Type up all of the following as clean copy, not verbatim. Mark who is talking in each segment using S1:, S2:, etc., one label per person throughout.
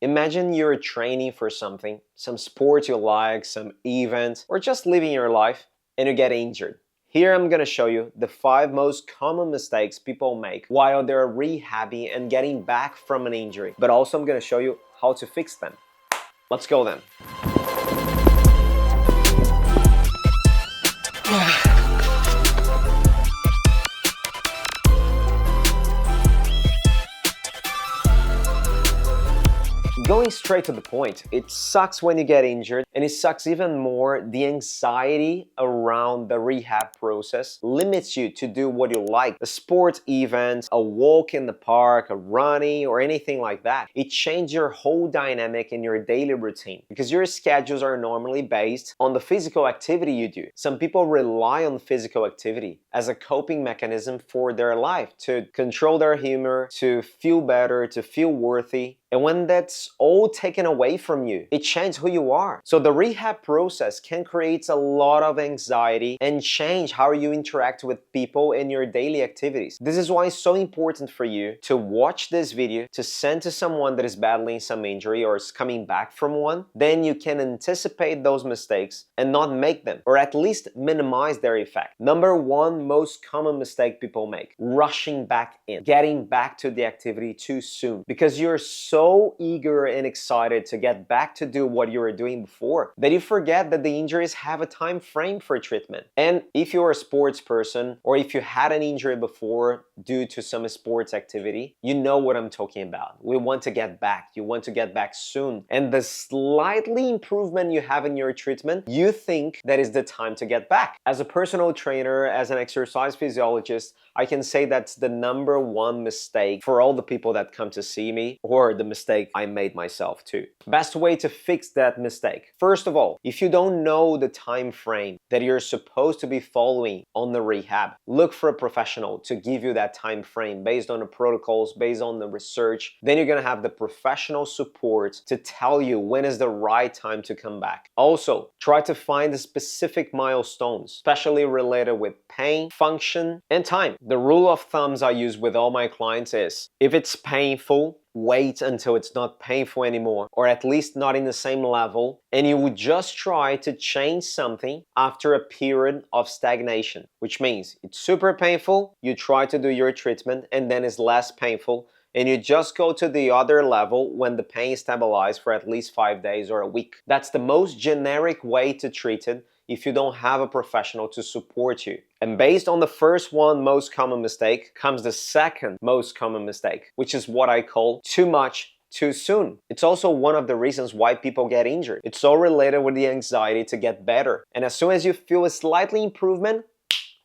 S1: Imagine you're training for something, some sport you like, some event, or just living your life, and you get injured. Here I'm gonna show you the 5 most common mistakes people make while they're rehabbing and getting back from an injury. But also I'm gonna show you how to fix them. Let's go then. Going straight to the point, it sucks when you get injured, and it sucks even more. The anxiety around the rehab process limits you to do what you like. A sports event, a walk in the park, a running, or anything like that. It changes your whole dynamic in your daily routine because your schedules are normally based on the physical activity you do. Some people rely on physical activity as a coping mechanism for their life, to control their humor, to feel better, to feel worthy. And when that's all taken away from you, it changes who you are. So the rehab process can create a lot of anxiety and change how you interact with people in your daily activities. This is why it's so important for you to watch this video, to send to someone that is battling some injury or is coming back from one. Then you can anticipate those mistakes and not make them, or at least minimize their effect. Number 1 most common mistake people make: rushing back in, getting back to the activity too soon, because you're so eager and excited to get back to do what you were doing before that you forget that the injuries have a time frame for treatment. And if you're a sports person, or if you had an injury before due to some sports activity, you know what I'm talking about. We want to get back. You want to get back soon. And the slightly improvement you have in your treatment, you think that is the time to get back. As a personal trainer, as an exercise physiologist, I can say that's the number 1 mistake for all the people that come to see me, or the mistake I made myself too. Best way to fix that mistake: first of all, if you don't know the time frame that you're supposed to be following on the rehab, look for a professional to give you that time frame based on the protocols, based on the research. Then you're gonna have the professional support to tell you when is the right time to come back. Also, try to find the specific milestones, especially related with pain, function, and time. The rule of thumbs I use with all my clients is: if it's painful, wait until it's not painful anymore, or at least not in the same level, and you would just try to change something after a period of stagnation, which means it's super painful, you try to do your treatment, and then it's less painful, and you just go to the other level when the pain is stabilized for at least 5 days or a week. That's the most generic way to treat it if you don't have a professional to support you. And based on the first 1 most common mistake comes the second most common mistake, which is what I call too much too soon. It's also one of the reasons why people get injured. It's all related with the anxiety to get better. And as soon as you feel a slightly improvement,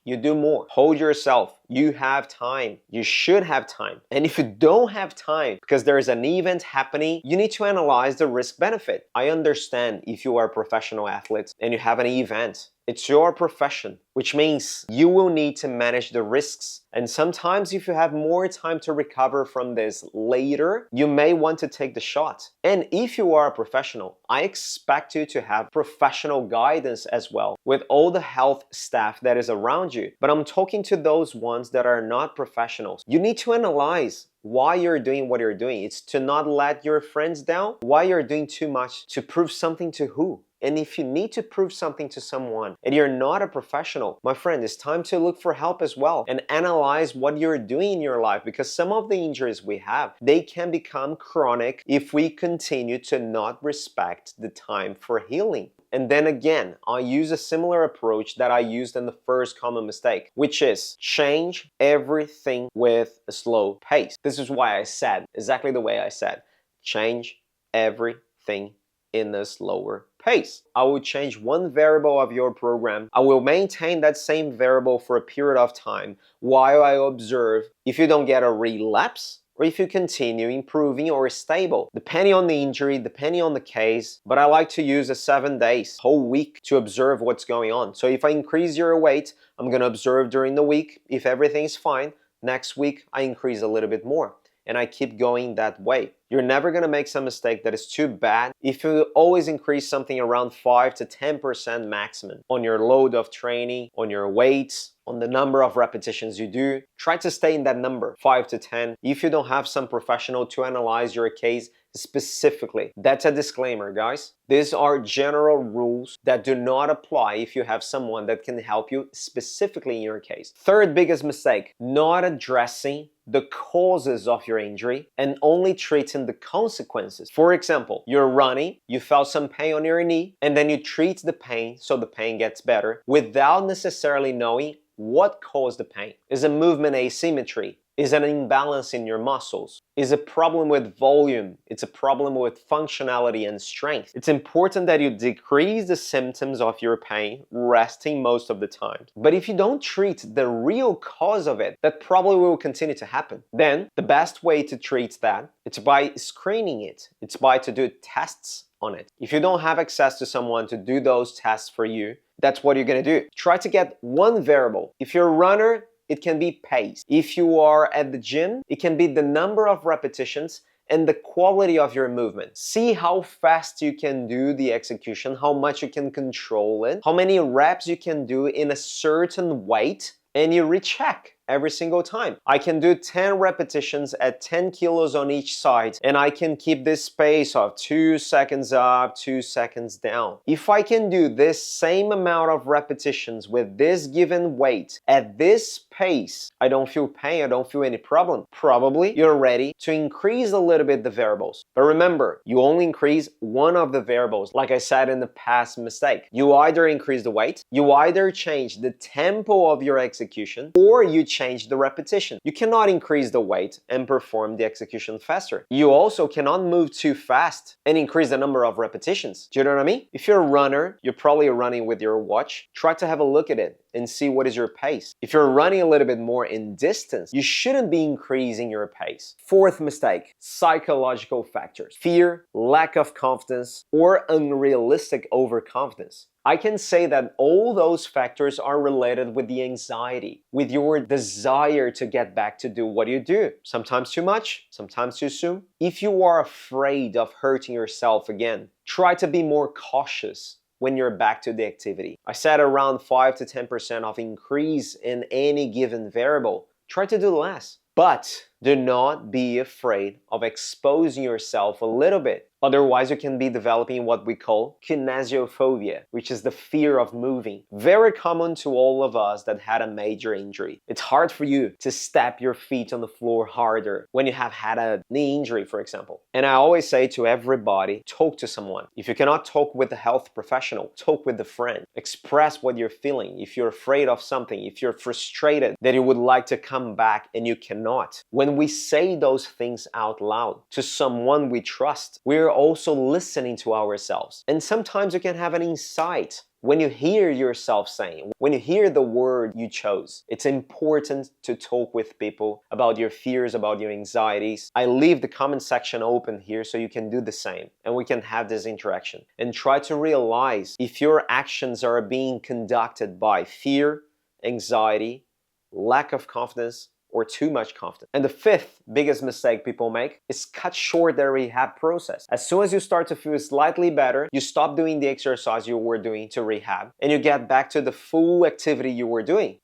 S1: you do more. Hold yourself. You have time. You should have time. And if you don't have time because there is an event happening, you need to analyze the risk benefit. I understand if you are a professional athlete and you have an event. It's your profession, which means you will need to manage the risks. And sometimes if you have more time to recover from this later, you may want to take the shot. And if you are a professional, I expect you to have professional guidance as well with all the health staff that is around you. But I'm talking to those ones that are not professionals. You need to analyze why you're doing what you're doing. It's to not let your friends down. Why you're doing too much, to prove something to who? And if you need to prove something to someone and you're not a professional, my friend, it's time to look for help as well and analyze what you're doing in your life, because some of the injuries we have, they can become chronic if we continue to not respect the time for healing. And then again, I use a similar approach that I used in the first common mistake, which is change everything with a slow pace. This is why I said exactly the way I said, change everything in a slower pace. I will change 1 variable of your program. I will maintain that same variable for a period of time while I observe if you don't get a relapse or if you continue improving or stable, depending on the injury, depending on the case. But I like to use a 7 days, whole week, to observe what's going on. So if I increase your weight, I'm going to observe during the week. If everything's fine, next week I increase a little bit more. And I keep going that way. You're never gonna make some mistake that is too bad if you always increase something around 5 to 10% maximum on your load of training, on your weights, on the number of repetitions you do. Try to stay in that number, 5 to 10. If you don't have some professional to analyze your case specifically, that's a disclaimer, guys. These are general rules that do not apply if you have someone that can help you specifically in your case. Third biggest mistake, not addressing the causes of your injury and only treating the consequences. For example, you're running, you felt some pain on your knee, and then you treat the pain so the pain gets better without necessarily knowing what caused the pain. Is a movement asymmetry? Is an imbalance in your muscles? Is a problem with volume? It's a problem with functionality and strength. It's important that you decrease the symptoms of your pain, resting most of the time. But if you don't treat the real cause of it, that probably will continue to happen. Then the best way to treat that, it's by screening it. It's by to do tests on it. If you don't have access to someone to do those tests for you, that's what you're gonna do. Try to get one variable. If you're a runner, it can be pace. If you are at the gym, it can be the number of repetitions and the quality of your movement. See how fast you can do the execution, how much you can control it, how many reps you can do in a certain weight, and you recheck every single time. I can do 10 repetitions at 10 kilos on each side, and I can keep this pace of 2 seconds up, 2 seconds down. If I can do this same amount of repetitions with this given weight at this pace, I don't feel pain, I don't feel any problem. Probably you're ready to increase a little bit the variables. But remember, you only increase one of the variables. Like I said in the past mistake, you either increase the weight, you either change the tempo of your execution, or you change the repetition. You cannot increase the weight and perform the execution faster. You also cannot move too fast and increase the number of repetitions. Do you know what I mean? If you're a runner, you're probably running with your watch. Try to have a look at it and see what is your pace. If you're running a little bit more in distance, you shouldn't be increasing your pace. Fourth mistake, psychological factors. Fear, lack of confidence, or unrealistic overconfidence. I can say that all those factors are related with the anxiety, with your desire to get back to do what you do. Sometimes too much, sometimes too soon. If you are afraid of hurting yourself again, try to be more cautious when you're back to the activity. I said around 5 to 10% of increase in any given variable. Try to do less. But do not be afraid of exposing yourself a little bit. Otherwise, you can be developing what we call kinesiophobia, which is the fear of moving. Very common to all of us that had a major injury. It's hard for you to step your feet on the floor harder when you have had a knee injury, for example. And I always say to everybody, talk to someone. If you cannot talk with a health professional, talk with a friend. Express what you're feeling. If you're afraid of something, if you're frustrated that you would like to come back and you cannot. When we say those things out loud to someone we trust, we're also listening to ourselves. And sometimes you can have an insight when you hear yourself saying, when you hear the word you chose. It's important to talk with people about your fears, about your anxieties. I leave the comment section open here so you can do the same and we can have this interaction. And try to realize if your actions are being conducted by fear, anxiety, lack of confidence, or too much confidence. And the fifth biggest mistake people make is cut short their rehab process. As soon as you start to feel slightly better, you stop doing the exercise you were doing to rehab and you get back to the full activity you were doing.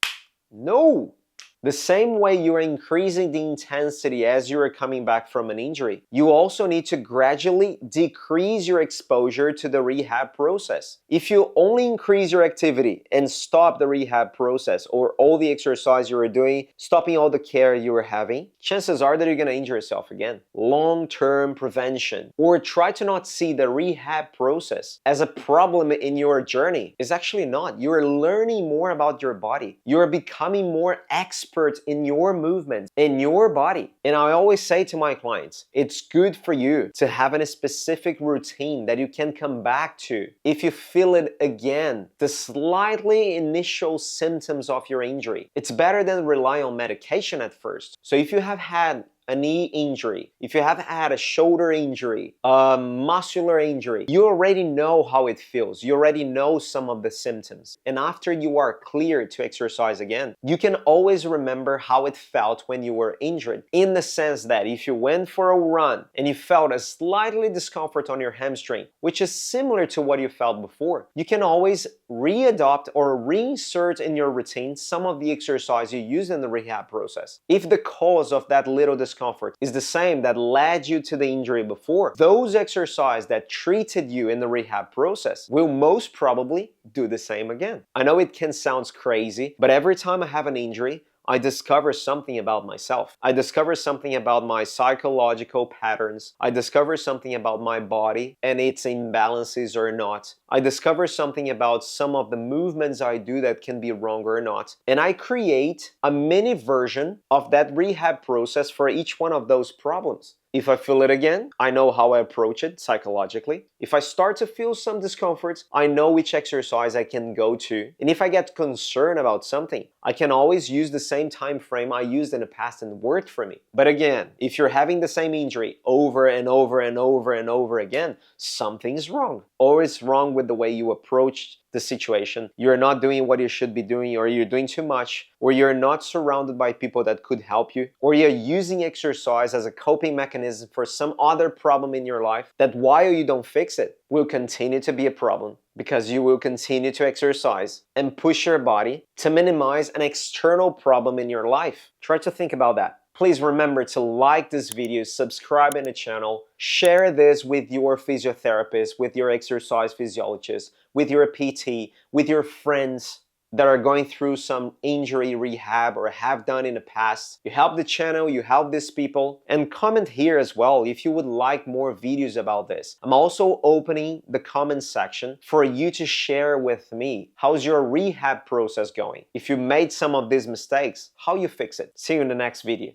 S1: No! The same way you are increasing the intensity as you are coming back from an injury, you also need to gradually decrease your exposure to the rehab process. If you only increase your activity and stop the rehab process or all the exercise you were doing, stopping all the care you were having, chances are that you're going to injure yourself again. Long-term prevention, or try to not see the rehab process as a problem in your journey. It's actually not. You are learning more about your body. You are becoming more expert in your movement, in your body. And I always say to my clients, it's good for you to have a specific routine that you can come back to if you feel it again, the slightly initial symptoms of your injury. It's better than rely on medication at first. So if you have had a knee injury, if you have had a shoulder injury, a muscular injury, you already know how it feels. You already know some of the symptoms. And after you are cleared to exercise again, you can always remember how it felt when you were injured, in the sense that if you went for a run and you felt a slightly discomfort on your hamstring, which is similar to what you felt before, you can always readopt or reinsert in your routine some of the exercise you used in the rehab process. If the cause of that little discomfort is the same that led you to the injury before, those exercises that treated you in the rehab process will most probably do the same again. I know it can sound crazy, but every time I have an injury, I discover something about myself. I discover something about my psychological patterns. I discover something about my body and its imbalances or not. I discover something about some of the movements I do that can be wrong or not. And I create a mini version of that rehab process for each one of those problems. If I feel it again, I know how I approach it psychologically. If I start to feel some discomfort, I know which exercise I can go to. And if I get concerned about something, I can always use the same time frame I used in the past and worked for me. But again, if you're having the same injury over and over and over and over again, something's wrong. Or it's wrong with the way you approached the situation. You're not doing what you should be doing, or you're doing too much, or you're not surrounded by people that could help you, or you're using exercise as a coping mechanism for some other problem in your life that while you don't fix it, will continue to be a problem because you will continue to exercise and push your body to minimize an external problem in your life. Try to think about that. Please remember to like this video, subscribe in the channel, share this with your physiotherapist, with your exercise physiologist, with your PT, with your friends that are going through some injury rehab or have done in the past. You help the channel, you help these people, and comment here as well if you would like more videos about this. I'm also opening the comment section for you to share with me how's your rehab process going. If you made some of these mistakes, how you fix it. See you in the next video.